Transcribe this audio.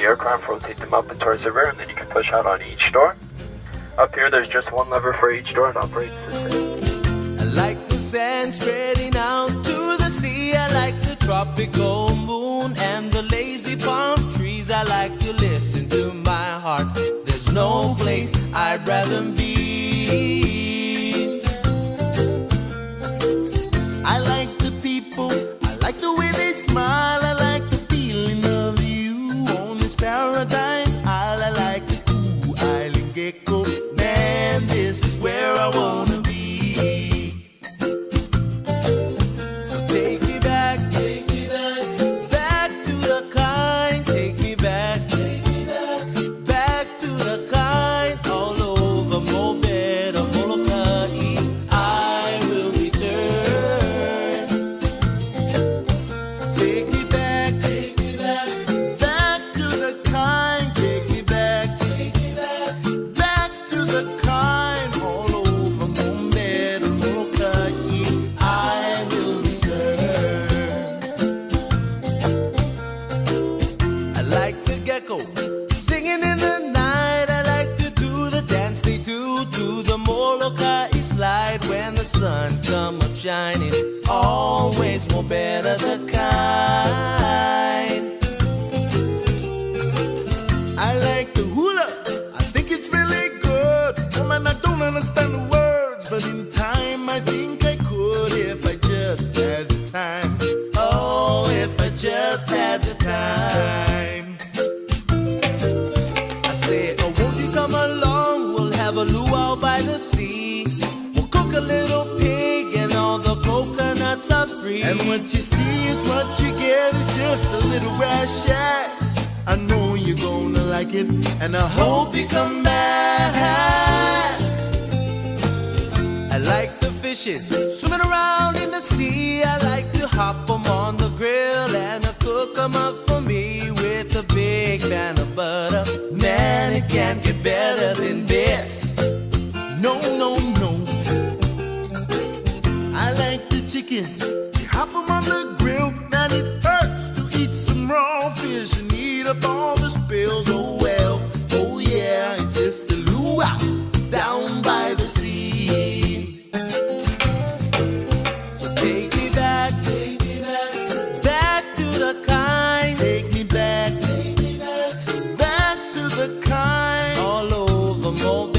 aircraft, rotate them up and towards the rear, and then you can push out on each door. Up here, there's just one lever for each door and operates the same. I like the sand spreading out to the sea. I like the tropical moon and the lazy palm trees. I like to listen to my heart. There's no place I'd rather be. I like the people, I like the way they smile. I like the feeling of you on this paradise isle. I like the cool island gecko. Man, this is where I wanna be. So take me back, back to the kind. Take me back, back to the kind. All over Mobeda, Molokai, I will return. Take me back, back to the kind. Take me back, back to the kind. All over Mobeda, Molokai, I will return. I like the gecko singing in the night. I like to do the dance they do to the Molokai slide when the sun come up shining. Always more better the kind. I like the hula. I think it's really good. Oh man, I don't understand the words, but in time I think I could if I just had the time. Oh, if I just had the time. I say, oh, won't you come along? We'll have a luau by the sea. We'll cook a little pig and all the coconuts are free. And what you see is what you get. It's just a little grass shack. I know you're gonna like it, and I hope you come back. I like the fishes swimming around in the sea. I like to hop them on the grill and cook them up for me with a big pan of butter. Man, it can't get better than this. No, no, no. I like the chickens. You hop them on the grill, and it hurts to eat some raw fish and eat up all the spills. Oh well, oh yeah, it's just a luau down by the sea. So take me back, back to the kind. Take me back, back to the kind. All over Mobile.